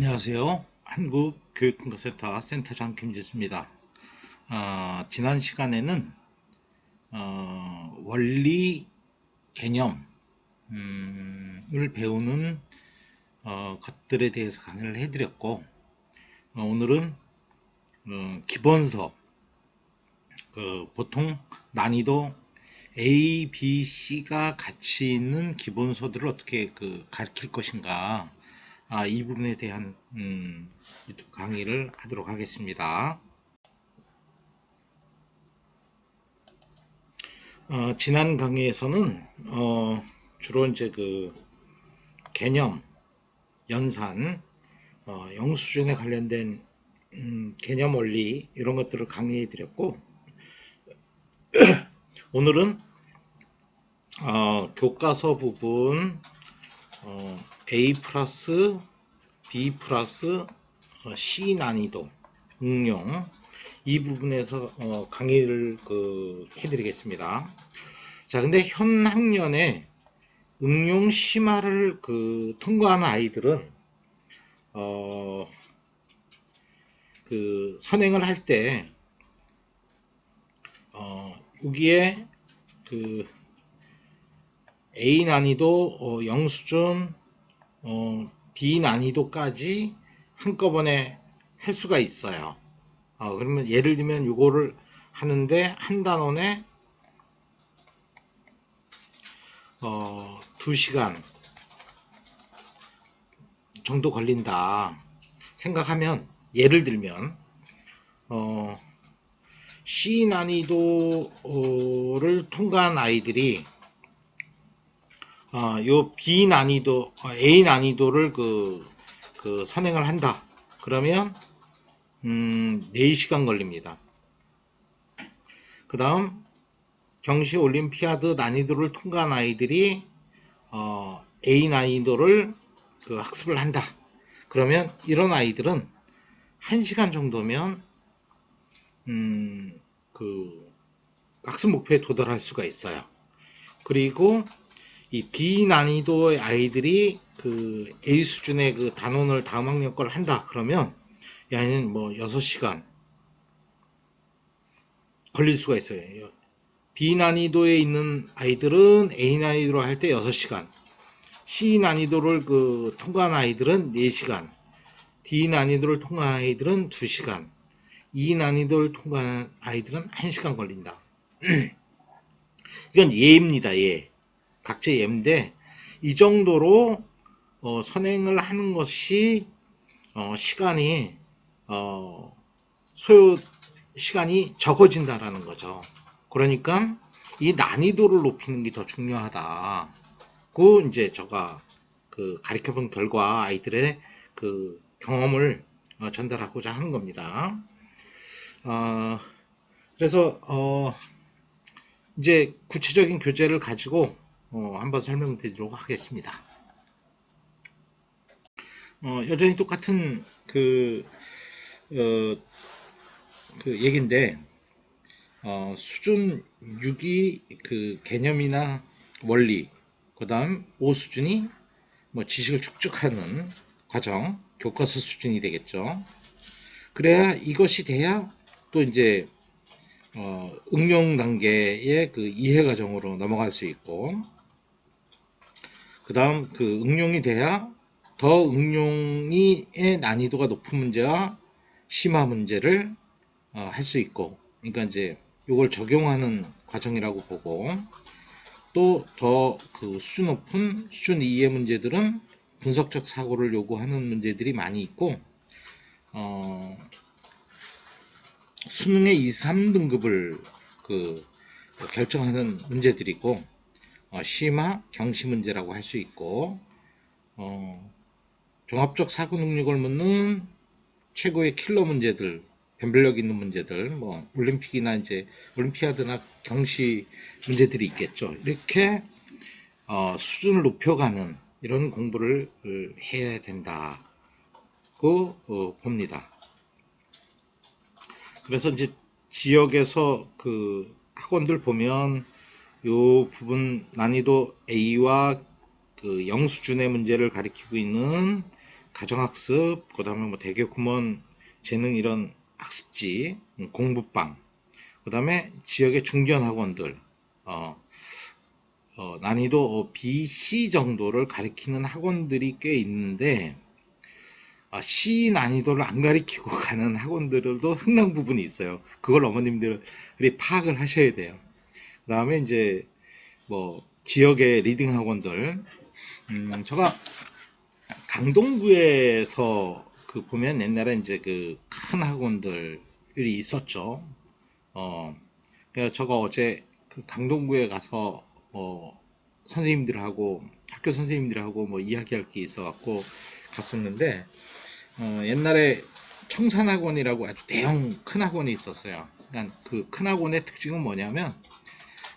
안녕하세요. 한국교육통과센터 센터장 김지수입니다. 지난 시간에는 원리 개념을 배우는 것들에 대해서 강의를 해드렸고, 오늘은 기본서, 보통 난이도 A, B, C가 같이 있는 기본서들을 어떻게 가르칠 것인가, 이 부분에 대한 유튜브 강의를 하도록 하겠습니다. 지난 강의에서는 주로 이제 개념, 연산, 영수증에 관련된 개념 원리 이런 것들을 강의해 드렸고, 오늘은 교과서 부분 A 플러스 B 플러스 C 난이도 응용 이 부분에서 강의를 해드리겠습니다. 자, 근데 현 학년에 응용 심화를 통과하는 아이들은 선행을 할 때 여기에 A 난이도 영수증 B 난이도까지 한꺼번에 할 수가 있어요. 그러면 예를 들면 요거를 하는데 한 단원에 2시간 정도 걸린다 생각하면, 예를 들면 C 난이도를 통과한 아이들이 요 B 난이도, A 난이도를 선행을 한다. 그러면 4시간 걸립니다. 그 다음 경시 올림피아드 난이도를 통과한 아이들이 A 난이도를 학습을 한다. 그러면 이런 아이들은 1시간 정도면 학습 목표에 도달할 수가 있어요. 그리고 이 B 난이도의 아이들이 A 수준의 단원을 다음 학년 걸 한다. 그러면 이 아이는 6시간 걸릴 수가 있어요. B 난이도에 있는 아이들은 A 난이도로 할 때 6시간, C 난이도를 통과한 아이들은 4시간, D 난이도를 통과한 아이들은 2시간, E 난이도를 통과한 아이들은 1시간 걸린다. 이건 예입니다. 예. 각자 예인데, 이 정도로 선행을 하는 것이 시간이 소요 시간이 적어진다라는 거죠. 그러니까 이 난이도를 높이는 게 더 중요하다고 이제 제가 가르쳐본 결과 아이들의 경험을 전달하고자 하는 겁니다. 그래서 이제 구체적인 교재를 가지고 한번 설명드리도록 하겠습니다. 여전히 똑같은 얘기인데, 수준 6이 개념이나 원리, 그 다음 5수준이 지식을 축적하는 과정, 교과서 수준이 되겠죠. 그래야 이것이 돼야 또 이제 응용 단계의 이해 과정으로 넘어갈 수 있고, 그 다음 응용이 돼야 더 응용의 난이도가 높은 문제와 심화 문제를 할 수 있고, 그러니까 이제 이걸 적용하는 과정이라고 보고, 또 더 수준 높은 수준 2의 문제들은 분석적 사고를 요구하는 문제들이 많이 있고, 수능의 2, 3등급을 결정하는 문제들이고, 심화, 경시 문제라고 할 수 있고, 종합적 사고 능력을 묻는 최고의 킬러 문제들, 변별력 있는 문제들, 올림픽이나 이제 올림피아드나 경시 문제들이 있겠죠. 이렇게 수준을 높여가는 이런 공부를 해야 된다고 봅니다. 그래서 이제 지역에서 학원들 보면 요 부분 난이도 A와 영수준의 문제를 가리키고 있는 가정학습, 그 다음에 뭐 대교 구몬 재능 이런 학습지, 공부방, 그 다음에 지역의 중견 학원들, 난이도 B, C 정도를 가리키는 학원들이 꽤 있는데, C 난이도를 안 가리키고 가는 학원들도 흥랑 부분이 있어요. 그걸 어머님들이 파악을 하셔야 돼요. 그 다음에 이제 뭐 지역의 리딩 학원들, 제가 강동구에서 그 보면 옛날에 이제 그 큰 학원들이 있었죠. 그래서 제가 어제 그 강동구에 가서 선생님들하고 학교 선생님들하고 뭐 이야기할 게 있어갖고 갔었는데, 옛날에 청산학원이라고 아주 대형 큰 학원이 있었어요. 그러니까 그 큰 학원의 특징은 뭐냐면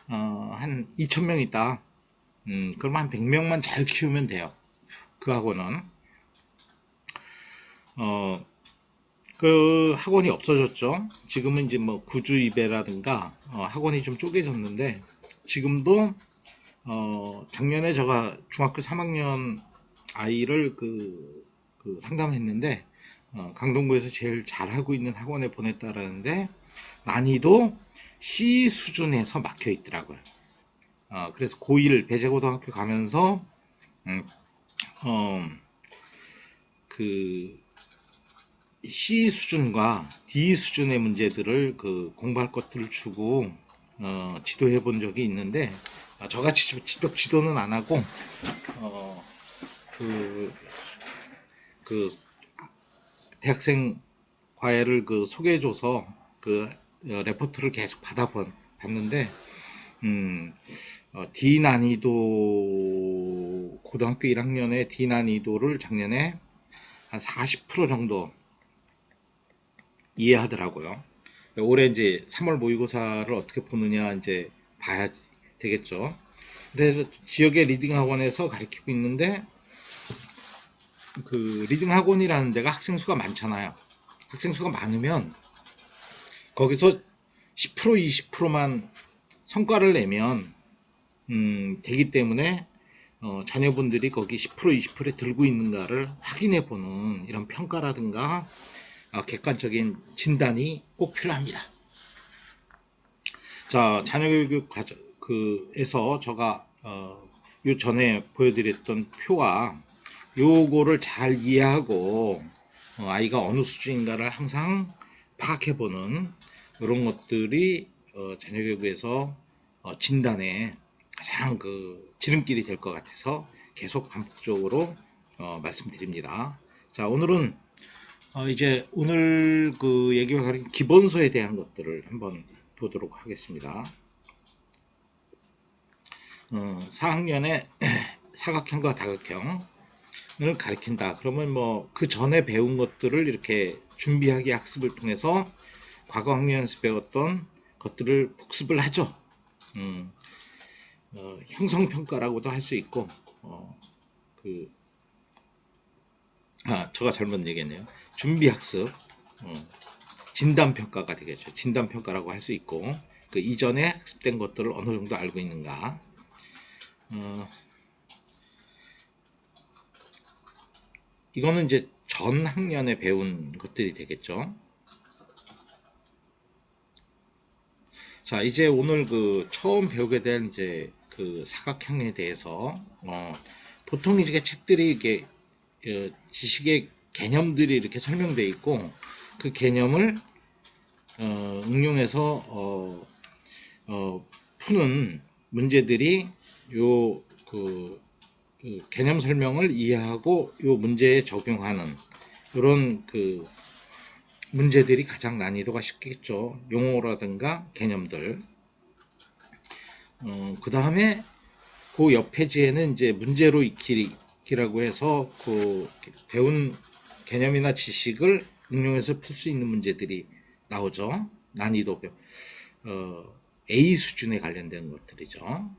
한 2,000명 있다. 그럼 한 100명만 잘 키우면 돼요. 그 학원은. 그 학원이 없어졌죠. 지금은 이제 뭐 구주이베라든가 학원이 좀 쪼개졌는데, 지금도 작년에 제가 중학교 3학년 아이를 그 상담했는데, 강동구에서 제일 잘하고 있는 학원에 보냈다라는데 난이도 C 수준에서 막혀 있더라고요. 그래서 고1 배재고등학교 가면서 그 C 수준과 D 수준의 문제들을 그 공부할 것들을 주고 지도해 본 적이 있는데, 저같이 직접 지도는 안 하고 그, 그 대학생 과외를 그 소개해줘서 그 레포트를 계속 받아봤는데, D 난이도 고등학교 1학년의 D 난이도를 작년에 한 40% 정도 이해하더라고요. 올해 이제 3월 모의고사를 어떻게 보느냐 이제 봐야 되겠죠. 그래서 지역의 리딩 학원에서 가르치고 있는데, 그 리딩 학원이라는 데가 학생 수가 많잖아요. 학생 수가 많으면 거기서 10% 20%만 성과를 내면 되기 때문에 자녀분들이 거기 10% 20%에 들고 있는가를 확인해 보는 이런 평가라든가 객관적인 진단이 꼭 필요합니다. 자, 자녀교육 그에서 제가 요 전에 보여드렸던 표와 요거를 잘 이해하고 아이가 어느 수준인가를 항상 파악해보는 이런 것들이 자녀교육에서 진단에 가장 그 지름길이 될 것 같아서 계속 반복적으로 말씀드립니다. 자, 오늘은 이제 오늘 그 얘기와 다른 기본서에 대한 것들을 한번 보도록 하겠습니다. 4학년의 사각형과 다각형을 가리킨다. 그러면 뭐 그 전에 배운 것들을 이렇게 준비하기 학습을 통해서 과거 학년에서 배웠던 것들을 복습을 하죠. 형성평가라고도 할 수 있고, 제가 잘못 얘기했네요. 준비학습, 진단평가가 되겠죠. 진단평가라고 할 수 있고, 그 이전에 학습된 것들을 어느 정도 알고 있는가. 이거는 이제 전 학년에 배운 것들이 되겠죠. 자, 이제 오늘 그 처음 배우게 될 이제 그 사각형에 대해서, 보통 이게 책들이 이게 지식의 개념들이 이렇게 설명되어 있고, 그 개념을 응용해서 푸는 문제들이 그 개념 설명을 이해하고 요 문제에 적용하는 이런 그 문제들이 가장 난이도가 쉽겠죠. 용어라든가 개념들. 그 다음에 그 옆 페이지에는 이제 문제로 익히기라고 해서 그 배운 개념이나 지식을 응용해서 풀 수 있는 문제들이 나오죠. 난이도 A 수준에 관련된 것들이죠.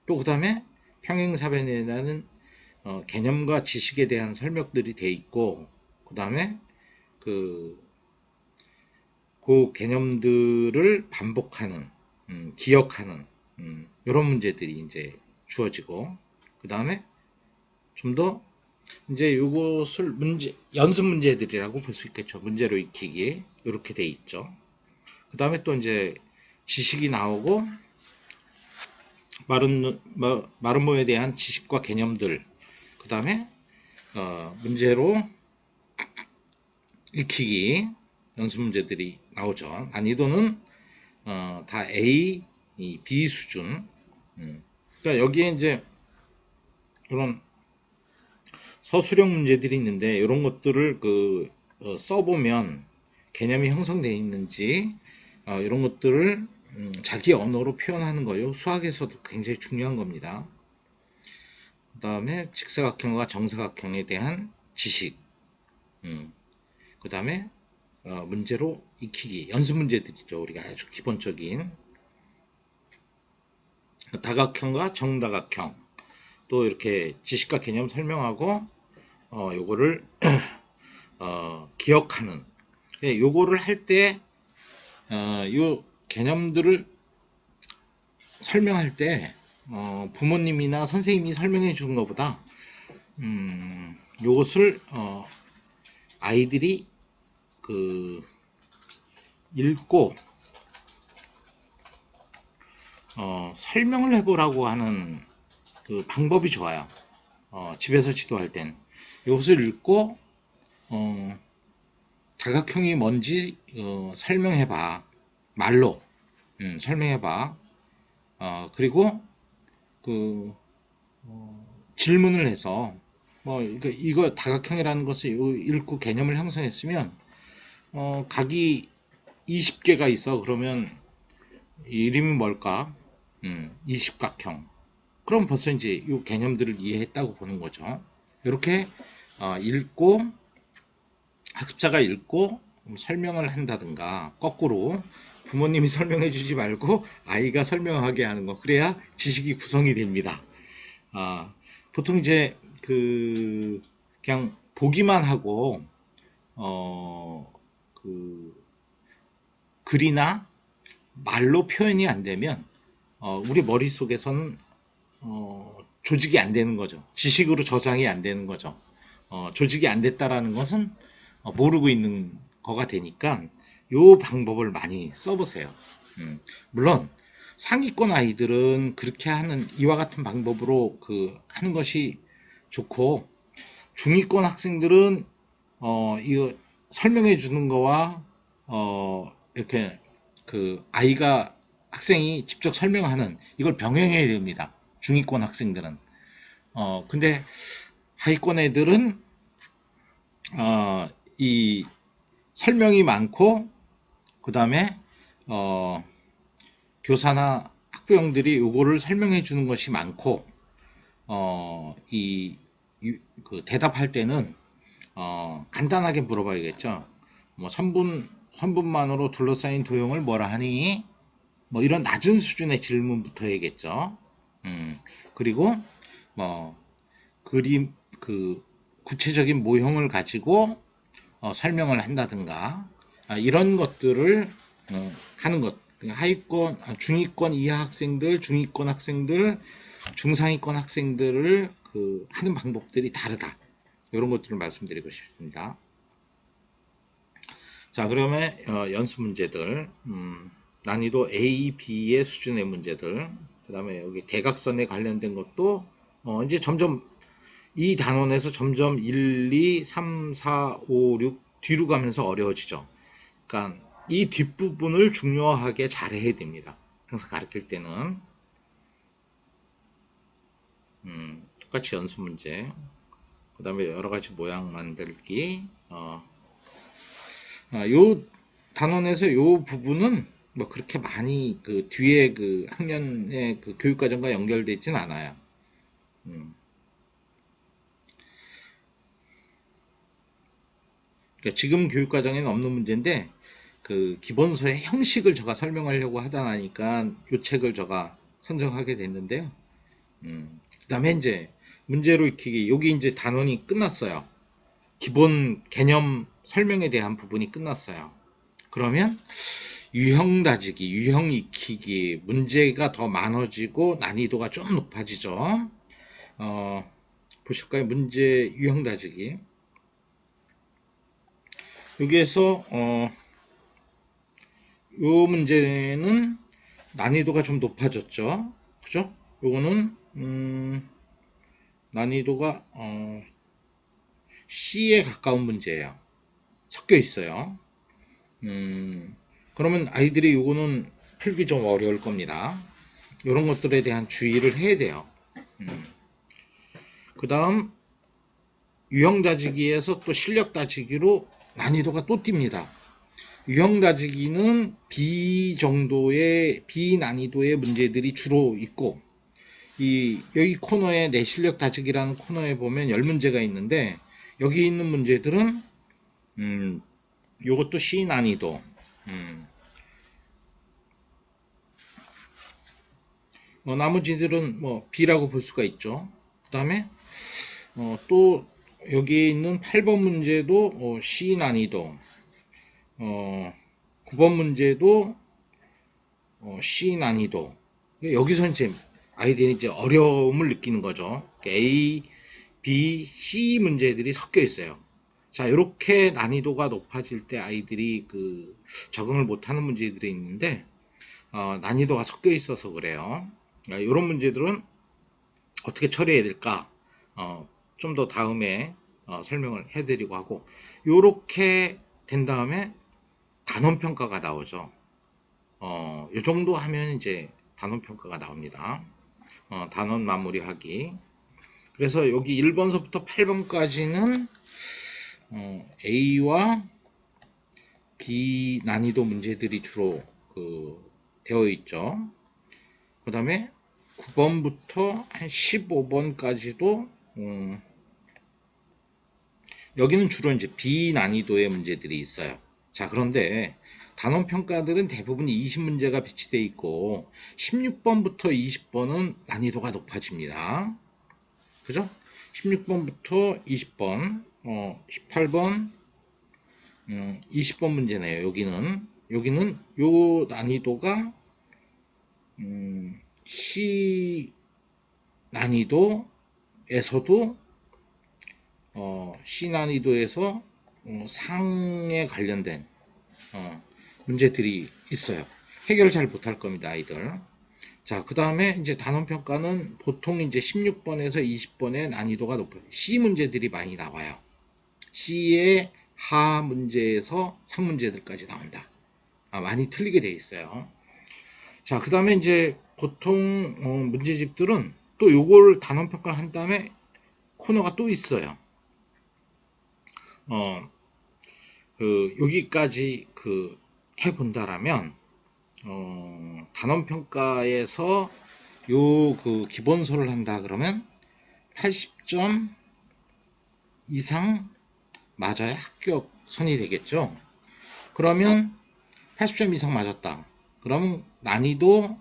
또 그 다음에 평행사변이라는 개념과 지식에 대한 설명들이 돼 있고, 그 다음에 그 개념들을 반복하는, 기억하는 이런 문제들이 이제 주어지고, 그 다음에 좀 더 이제 요것을 연습 문제들이라고 볼 수 있겠죠. 문제로 익히기. 이렇게 돼 있죠. 그 다음에 또 이제 지식이 나오고, 마름모에 대한 지식과 개념들. 그 다음에, 문제로 익히기. 연습 문제들이 나오죠. 난이도는, 다 A, B 수준. 그러니까 여기에 이제, 그런 서술형 문제들이 있는데 이런 것들을 써보면 개념이 형성되어 있는지 이런 것들을 자기 언어로 표현하는 거요. 수학에서도 굉장히 중요한 겁니다. 그 다음에 직사각형과 정사각형에 대한 지식, 그 다음에 문제로 익히기, 연습 문제들이죠. 우리가 아주 기본적인 다각형과 정다각형, 또 이렇게 지식과 개념 설명하고 요거를 기억하는. 요거를 할 때, 요 개념들을 설명할 때, 부모님이나 선생님이 설명해 주는 것보다, 요것을, 아이들이 읽고, 설명을 해보라고 하는 그 방법이 좋아요. 집에서 지도할 땐. 요것을 읽고, 다각형이 뭔지 설명해봐. 말로 설명해봐. 그리고 질문을 해서 이거 다각형이라는 것을 읽고 개념을 형성했으면 각이 20개가 있어. 그러면 이름이 뭘까? 20각형. 그럼 벌써 이제 이 개념들을 이해했다고 보는 거죠. 이렇게 읽고 학습자가 읽고 설명을 한다든가, 거꾸로 부모님이 설명해 주지 말고 아이가 설명하게 하는 거. 그래야 지식이 구성이 됩니다. 보통 이제 그냥 보기만 하고 글이나 말로 표현이 안 되면 우리 머릿속에서는 조직이 안 되는 거죠. 지식으로 저장이 안 되는 거죠. 조직이 안 됐다라는 것은 모르고 있는 거가 되니까 요 방법을 많이 써보세요. 물론 상위권 아이들은 그렇게 하는 이와 같은 방법으로 하는 것이 좋고, 중위권 학생들은 이거 설명해 주는 거와 이렇게 아이가 학생이 직접 설명하는 이걸 병행해야 됩니다. 중위권 학생들은. 근데 하위권 애들은 이 설명이 많고, 그 다음에 교사나 학부형들이 요거를 설명해 주는 것이 많고, 대답할 때는 간단하게 물어봐야겠죠. 뭐 선분만으로 둘러싸인 도형을 뭐라 하니? 뭐 이런 낮은 수준의 질문부터 해야겠죠. 그리고 뭐 그림 구체적인 모형을 가지고 설명을 한다든가, 이런 것들을 하는 것. 하위권, 중위권 이하 학생들, 중위권 학생들, 중상위권 학생들을 하는 방법들이 다르다. 이런 것들을 말씀드리고 싶습니다. 자, 그러면 연습 문제들, 난이도 A, B의 수준의 문제들, 그 다음에 여기 대각선에 관련된 것도 이제 점점 이 단원에서 점점 1, 2, 3, 4, 5, 6 뒤로 가면서 어려워지죠. 그러니까 이 뒷부분을 중요하게 잘 해야 됩니다. 항상 가르칠 때는. 똑같이 연습 문제, 그 다음에 여러가지 모양 만들기. 요 단원에서 요 부분은 뭐 그렇게 많이 뒤에 학년의 교육과정과 연결되진 않아요. 그러니까 지금 교육과정에는 없는 문제인데, 기본서의 형식을 제가 설명하려고 하다 나니까 요 책을 제가 선정하게 됐는데요. 그 다음에 이제 문제로 익히기, 여기 이제 단원이 끝났어요. 기본 개념 설명에 대한 부분이 끝났어요. 그러면 유형 다지기, 유형 익히기, 문제가 더 많아지고 난이도가 좀 높아지죠. 보실까요? 문제 유형 다지기. 여기에서 요 문제는 난이도가 좀 높아졌죠. 그죠? 요거는 난이도가 C에 가까운 문제예요. 섞여 있어요. 그러면 아이들이 요거는 풀기 좀 어려울 겁니다. 이런 것들에 대한 주의를 해야 돼요. 그 다음 유형 다지기에서 또 실력 다지기로 난이도가 또 뜁니다. 유형 다지기는 B 정도의 B 난이도의 문제들이 주로 있고, 여기 코너에 내 실력 다지기라는 코너에 보면 10문제가 있는데, 여기 있는 문제들은 요것도 C 난이도, 나머지들은 뭐 B라고 볼 수가 있죠. 그 다음에 또 여기에 있는 8번 문제도 C 난이도, 9번 문제도 C 난이도. 여기서 이제 아이들이 이제 어려움을 느끼는 거죠. A, B, C 문제들이 섞여 있어요. 자, 이렇게 난이도가 높아질 때 아이들이 그 적응을 못하는 문제들이 있는데 난이도가 섞여 있어서 그래요. 이런 문제들은 어떻게 처리해야 될까? 좀 더 다음에 설명을 해드리고 하고, 요렇게 된 다음에 단원 평가가 나오죠. 요 정도 하면 이제 단원 평가가 나옵니다. 단원 마무리하기. 그래서 여기 1번서부터 8번까지는 A와 B 난이도 문제들이 주로 되어 있죠. 그 다음에 9번부터 한 15번까지도 여기는 주로 이제 B 난이도의 문제들이 있어요. 자, 그런데 단원 평가들은 대부분 20문제가 배치되어 있고 16번부터 20번은 난이도가 높아집니다. 그죠? 16번부터 20번, 18번, 20번 문제네요. 여기는 요 난이도가 C 난이도에서도 C 난이도에서 상에 관련된 문제들이 있어요. 해결 잘 못할 겁니다, 아이들. 자, 그 다음에 이제 단원평가는 보통 이제 16번에서 20번의 난이도가 높아요. C 문제들이 많이 나와요. C의 하 문제에서 상 문제들까지 나온다. 많이 틀리게 돼 있어요. 자, 그 다음에 이제 보통 문제집들은 또 요걸 단원평가를 한 다음에 코너가 또 있어요. 여기까지 해본다라면 단원평가에서 요 기본소를 한다 그러면 80점 이상 맞아야 합격선이 되겠죠. 그러면 80점 이상 맞았다. 그러면 난이도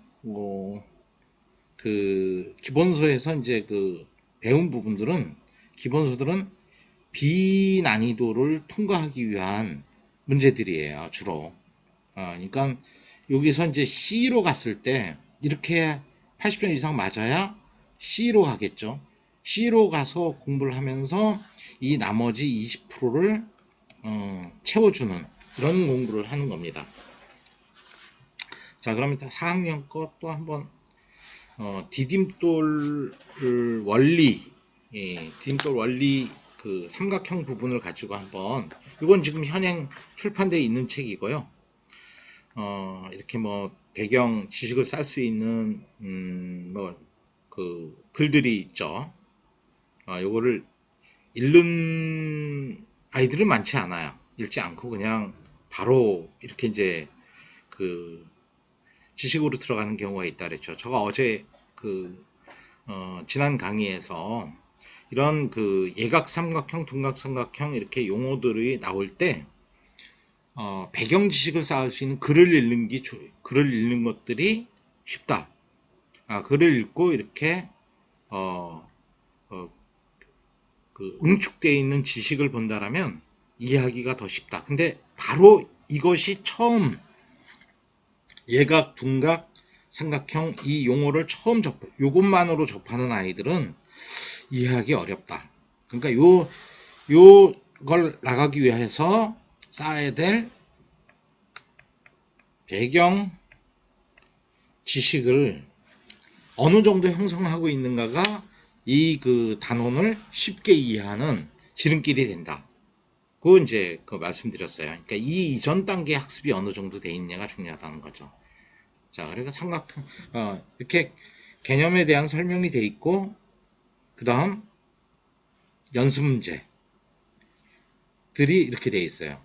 기본소에서 이제 배운 부분들은 기본소들은 B 난이도를 통과하기 위한 문제들이에요, 주로. 그러니까 여기서 이제 C로 갔을 때 이렇게 80점 이상 맞아야 C로 가겠죠. C로 가서 공부를 하면서 이 나머지 20%를 채워주는 이런 공부를 하는 겁니다. 자, 그러면 4학년 거 또 한번 디딤돌 원리, 디딤돌 원리 삼각형 부분을 가지고 한번, 이건 지금 현행 출판되어 있는 책이고요. 이렇게 배경 지식을 쌓을 수 있는 글들이 있죠. 요거를 읽는 아이들은 많지 않아요. 읽지 않고 그냥 바로 이렇게 이제 지식으로 들어가는 경우가 있다 그랬죠. 제가 어제 지난 강의에서 이런 예각 삼각형, 둔각 삼각형 이렇게 용어들이 나올 때 배경 지식을 쌓을 수 있는 글을 읽는 것들이 쉽다. 글을 읽고 이렇게 응축되어 있는 지식을 본다라면 이해하기가 더 쉽다. 근데 바로 이것이 처음 예각, 둔각, 삼각형 이 용어를 처음 요것만으로 접하는 아이들은 이해하기 어렵다. 그러니까 요걸 나가기 위해서 쌓아야 될 배경 지식을 어느 정도 형성하고 있는가가 이 그 단원을 쉽게 이해하는 지름길이 된다. 그거 이제 그 말씀드렸어요. 그러니까 이 이전 단계 학습이 어느 정도 돼 있냐가 중요하다는 거죠. 자, 그러니까 이렇게 개념에 대한 설명이 돼 있고, 그 다음 연습 문제들이 이렇게 돼 있어요.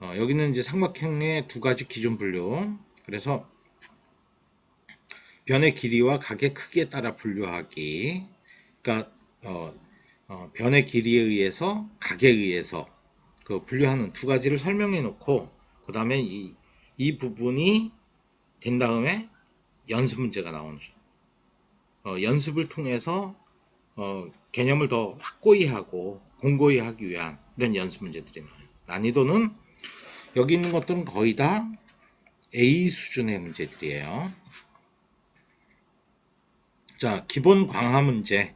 여기는 이제 삼각형의 두 가지 기존 분류. 그래서 변의 길이와 각의 크기에 따라 분류하기. 그러니까 변의 길이에 의해서 각에 의해서 그 분류하는 두 가지를 설명해 놓고 그 다음에 이 부분이 된 다음에 연습 문제가 나오는 거죠. 연습을 통해서 개념을 더 확고히 하고 공고히 하기 위한 이런 연습 문제들이 나와요. 난이도는 여기 있는 것들은 거의 다 A 수준의 문제들이에요. 자, 기본 광화 문제.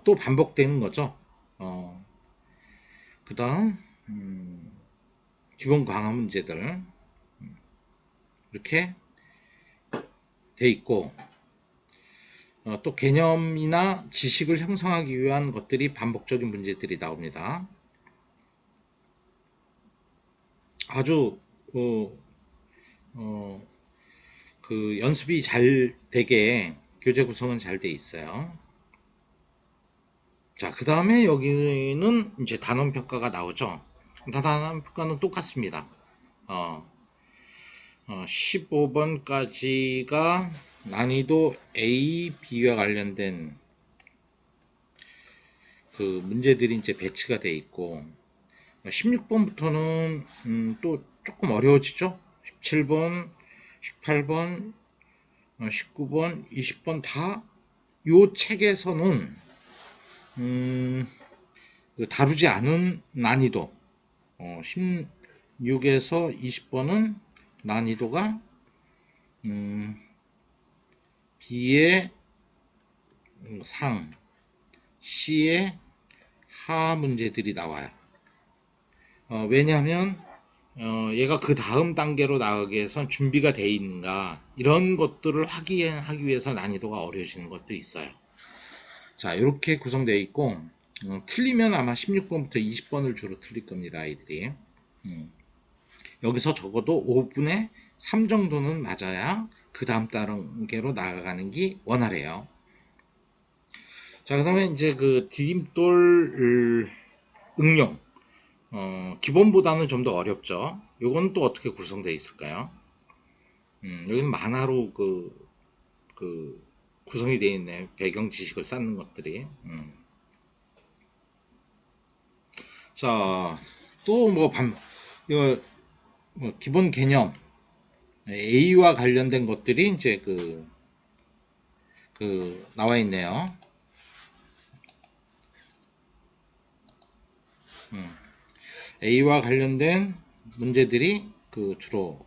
또 반복되는 거죠. 그 다음 기본 강화 문제들 이렇게 돼 있고 또 개념이나 지식을 형성하기 위한 것들이 반복적인 문제들이 나옵니다. 아주 그 연습이 잘 되게 교재 구성은 잘 돼 있어요. 자, 그 다음에 여기는 이제 단원 평가가 나오죠. 단원 평가는 똑같습니다. 15번까지가 난이도 A, B와 관련된 그 문제들이 이제 배치가 돼 있고 16번부터는 또 조금 어려워지죠. 17번, 18번, 19번, 20번 다 요 책에서는 다루지 않은 난이도 16에서 20번은 난이도가 B의 상, C의 하 문제들이 나와요. 왜냐하면 얘가 그 다음 단계로 나가기 위해선 준비가 돼 있는가 이런 것들을 확인하기 위해서 난이도가 어려워지는 것도 있어요. 자, 이렇게 구성되어 있고 틀리면 아마 16번부터 20번을 주로 틀릴 겁니다. 아이들이 여기서 적어도 5분의 3 정도는 맞아야 그 다음 단계로 나아가는 게 원활해요. 자, 그 다음에 이제 그 디딤돌 응용 기본보다는 좀 더 어렵죠. 요건 또 어떻게 구성되어 있을까요? 여기는 만화로 그 구성이 되어 있네. 배경 지식을 쌓는 것들이. 자, 또 이거 뭐 기본 개념 A와 관련된 것들이 이제 나와 있네요. A와 관련된 문제들이 주로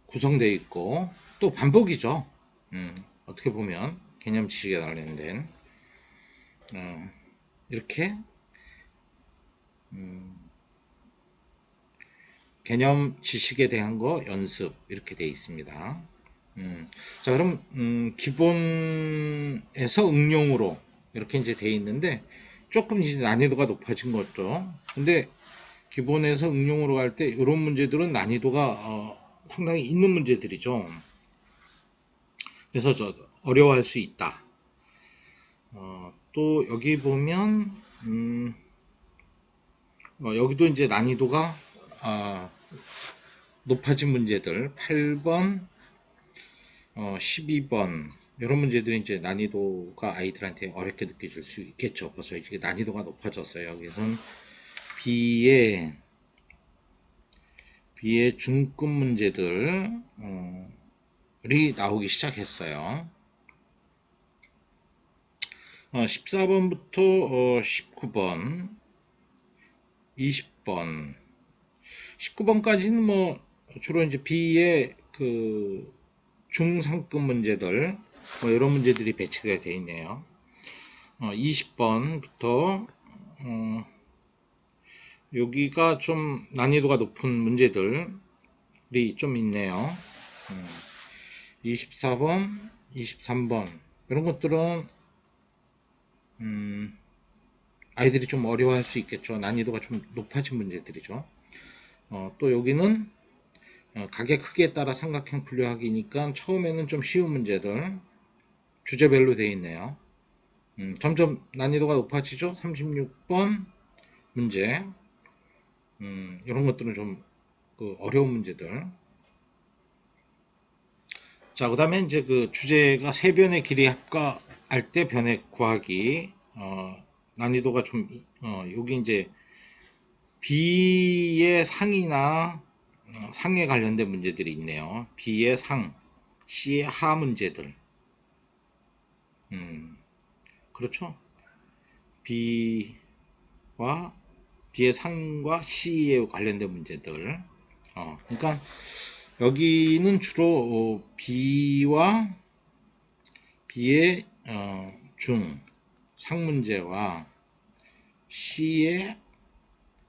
구성되어 있고 또 반복이죠. 어떻게 보면 개념 지식에 관련된 이렇게 개념 지식에 대한 거 연습 이렇게 되어 있습니다. 자, 그럼 기본에서 응용으로 이렇게 이제 되어 있는데 조금 이제 난이도가 높아진 거죠. 근데 기본에서 응용으로 갈 때 이런 문제들은 난이도가 상당히 있는 문제들이죠. 그래서 어려워할 수 있다. 또 여기 보면 여기도 이제 난이도가 높아진 문제들 8번, 12번 이런 문제들이 이제 난이도가 아이들한테 어렵게 느껴질 수 있겠죠. 벌써 이게 난이도가 높아졌어요. 여기서는 B의 중급 문제들이 나오기 시작했어요. 14번부터 19번, 20번, 19번까지는 뭐 주로 이제 B의 중상급 문제들 뭐 이런 문제들이 배치가 되어 있네요. 20번부터 여기가 좀 난이도가 높은 문제들이 좀 있네요. 24번, 23번 이런 것들은 아이들이 좀 어려워할 수 있겠죠. 난이도가 좀 높아진 문제들이죠. 또 여기는 가게 크기에 따라 삼각형 분류하기니까 처음에는 좀 쉬운 문제들 주제별로 되어 있네요. 점점 난이도가 높아지죠. 36번 문제 이런 것들은 좀 어려운 문제들. 자, 그 다음에 이제 그 주제가 세변의 길이 합과할 때 변의 구하기. 난이도가 좀 여기 이제 B의 상이나 상에 관련된 문제들이 있네요. B의 상, C의 하 문제들. 그렇죠? B와 B의 상과 C에 관련된 문제들. 그러니까 여기는 주로 B와 B의 중, 상 문제와 C의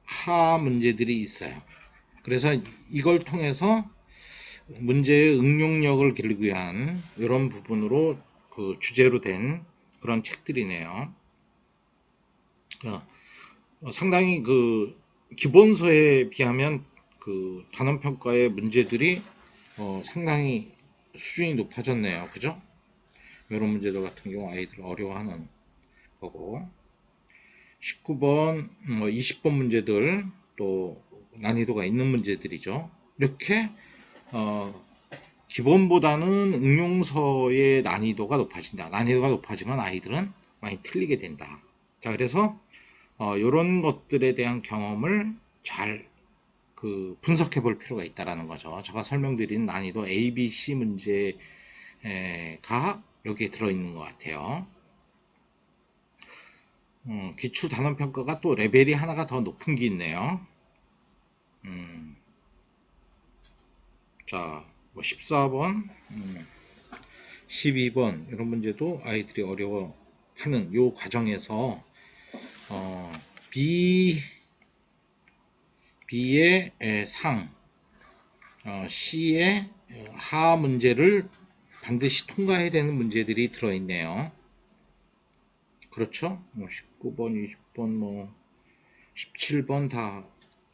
하 문제들이 있어요. 그래서 이걸 통해서 문제의 응용력을 기르기 위한 이런 부분으로 그 주제로 된 그런 책들이네요. 상당히 그 기본서에 비하면 그 단원평가의 문제들이 상당히 수준이 높아졌네요. 그죠? 이런 문제들 같은 경우 아이들 어려워하는 거고 19번, 20번 문제들 또 난이도가 있는 문제들이죠. 이렇게 기본보다는 응용서의 난이도가 높아진다. 난이도가 높아지면 아이들은 많이 틀리게 된다. 자, 그래서 이런 것들에 대한 경험을 잘 분석해 볼 필요가 있다라는 거죠. 제가 설명드린 난이도 A, B, C 문제가 여기에 들어있는 것 같아요. 기출 단원 평가가 또 레벨이 하나가 더 높은 게 있네요. 자, 뭐 14번, 12번 이런 문제도 아이들이 어려워하는 요 과정에서 B의 상, C의 하 문제를 반드시 통과해야 되는 문제들이 들어있네요. 그렇죠? 19번, 20번, 17번 다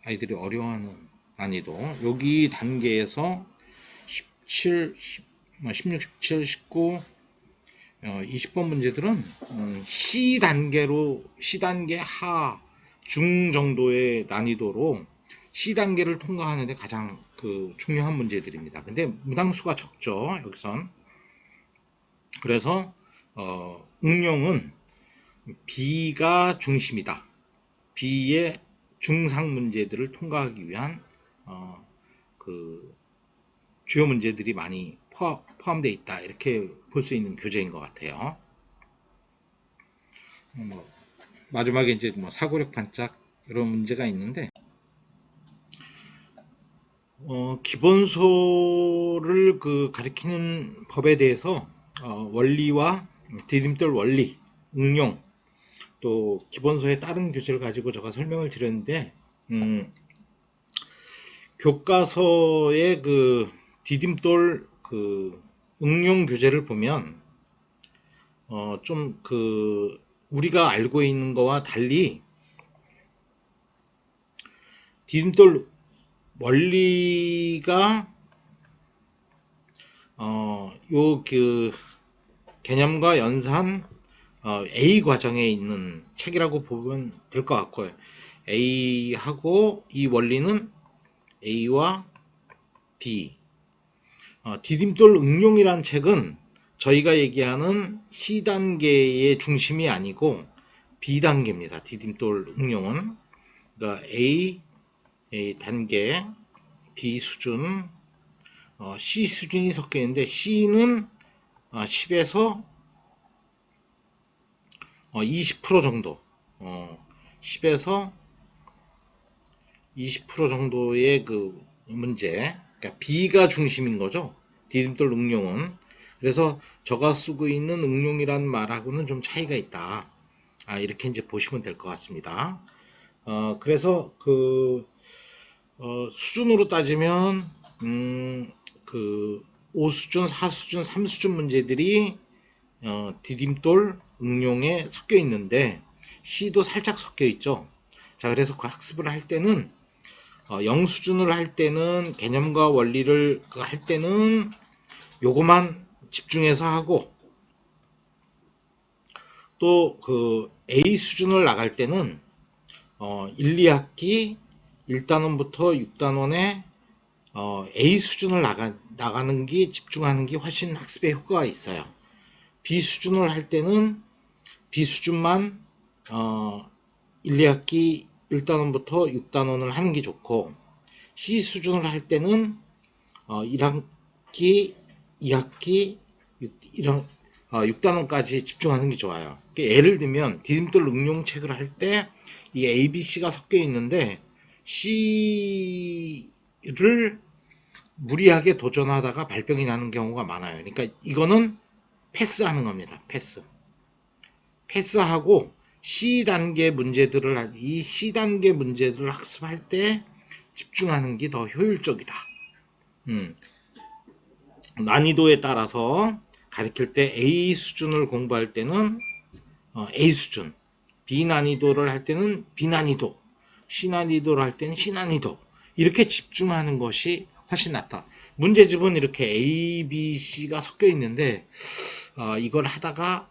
아이들이 어려워하는 난이도. 여기 단계에서 17, 16, 17, 19, 20번 문제들은 C 단계 하, 중 정도의 난이도로 C 단계를 통과하는데 가장 중요한 문제들입니다. 근데 무당수가 적죠, 여기선. 그래서 응용은 B가 중심이다. B의 중상 문제들을 통과하기 위한 주요 문제들이 많이 포함되어 있다. 이렇게 볼 수 있는 교재인 것 같아요. 마지막에 이제 사고력 반짝 이런 문제가 있는데 기본소를 가리키는 법에 대해서 원리와 디딤돌 원리, 응용 또 기본서의 다른 교재를 가지고 제가 설명을 드렸는데 교과서의 디딤돌 응용 교재를 보면 좀 우리가 알고 있는 거와 달리 디딤돌 원리가 요 개념과 연산 A 과정에 있는 책이라고 보면 될 것 같고요. A하고 이 원리는 A와 B. 디딤돌 응용이란 책은 저희가 얘기하는 C단계의 중심이 아니고 B단계입니다. 디딤돌 응용은. 그러니까 A 단계, B 수준, C 수준이 섞여 있는데 C는 10에서 20% 정도, 10에서 20% 정도의 문제, 그러니까 B가 중심인 거죠. 디딤돌 응용은. 그래서 제가 쓰고 있는 응용이라는 말하고는 좀 차이가 있다. 이렇게 이제 보시면 될 것 같습니다. 그래서 수준으로 따지면 그 5수준, 4수준, 3수준 문제들이 디딤돌 응용에 섞여 있는데 C도 살짝 섞여 있죠. 자, 그래서 그 학습을 할 때는 0수준을 할 때는 개념과 원리를 할 때는 요거만 집중해서 하고, 또 그 A 수준을 나갈 때는 1, 2학기 1단원부터 6단원에 A 수준을 나가는 게 집중하는 게 훨씬 학습에 효과가 있어요. B 수준을 할 때는 B 수준만 1, 2학기 1단원부터 6단원을 하는 게 좋고, C 수준을 할 때는 1학기, 2학기, 6단원까지 집중하는 게 좋아요. 예를 들면 디딤돌 응용책을 할 때 이 A, B, C가 섞여 있는데 C를 무리하게 도전하다가 발병이 나는 경우가 많아요. 그러니까 이거는 패스하는 겁니다. 패스하고 이 C단계 문제들을 학습할 때 집중하는 게 더 효율적이다. 난이도에 따라서 가르칠 때 A 수준을 공부할 때는 A 수준, B 난이도를 할 때는 B 난이도, C 난이도를 할 때는 C 난이도, 이렇게 집중하는 것이 훨씬 낫다. 문제집은 이렇게 A, B, C가 섞여 있는데 이걸 하다가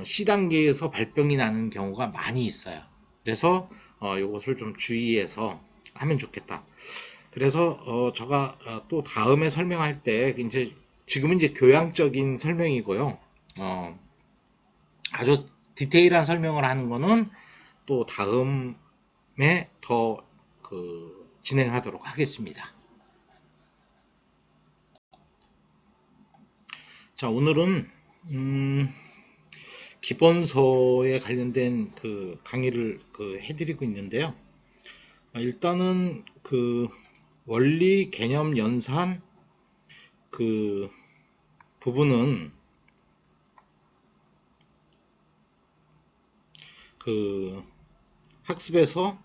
C 단계에서 발병이 나는 경우가 많이 있어요. 그래서 이것을 좀 주의해서 하면 좋겠다. 그래서 제가 또 다음에 설명할 때 지금은 이제 교양적인 설명이고요. 아주 디테일한 설명을 하는 거는 또 다음에 더 진행하도록 하겠습니다. 자, 오늘은 기본서에 관련된 강의를 해드리고 있는데요. 일단은 원리, 개념, 연산 부분은 학습에서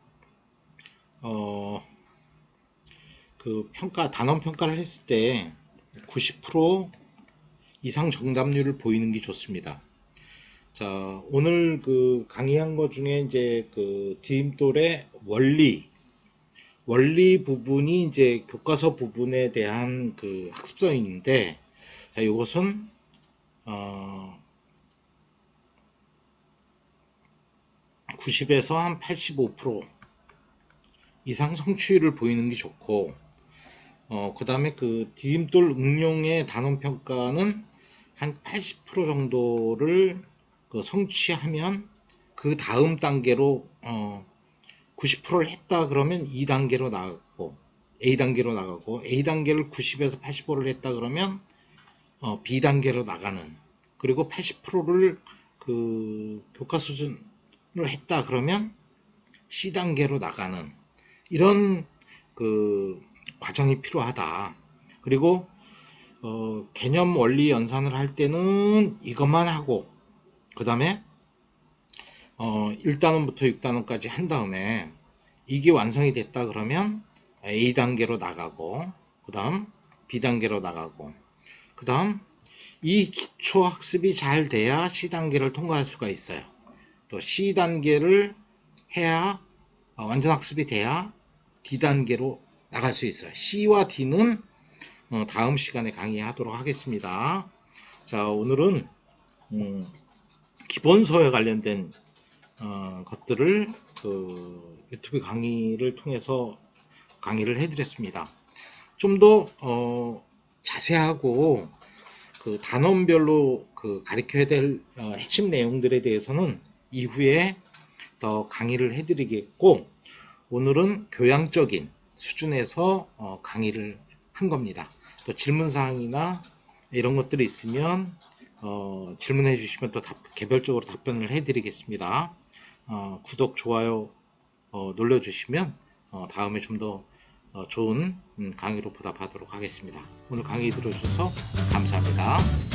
단원 평가를 했을 때 90% 이상 정답률을 보이는 게 좋습니다. 자, 오늘 강의한 것 중에 이제 디딤돌의 원리 부분이 이제 교과서 부분에 대한 학습성인데, 자, 이것은 90에서 한 85% 이상 성취율을 보이는 게 좋고, 그 다음에 디딤돌 응용의 단원 평가는 한 80% 정도를 성취하면 그 다음 단계로 90%를 했다 그러면 2단계로 나가고 A단계로 나가고, A단계를 90에서 85를 했다 그러면 B단계로 나가는, 그리고 80%를 교과 수준으로 했다 그러면 C단계로 나가는, 이런 과정이 필요하다. 그리고 개념 원리 연산을 할 때는 이것만 하고, 그 다음에 1단원부터 6단원까지 한 다음에 이게 완성이 됐다 그러면 A단계로 나가고, 그 다음 B단계로 나가고, 그 다음 이 기초 학습이 잘 돼야 C단계를 통과할 수가 있어요. 또 C단계를 해야 완전 학습이 돼야 D단계로 나갈 수 있어요. C와 D는 다음 시간에 강의하도록 하겠습니다. 자, 오늘은 기본서에 관련된 것들을 유튜브 강의를 통해서 강의를 해드렸습니다. 좀 더 자세하고 단원별로 가르쳐야 될 핵심 내용들에 대해서는 이후에 더 강의를 해드리겠고, 오늘은 교양적인 수준에서 강의를 한 겁니다. 또 질문사항이나 이런 것들이 있으면 질문해 주시면 또 개별적으로 답변을 해드리겠습니다. 구독, 좋아요 눌러주시면 다음에 좀 더 좋은 강의로 보답하도록 하겠습니다. 오늘 강의 들어주셔서 감사합니다.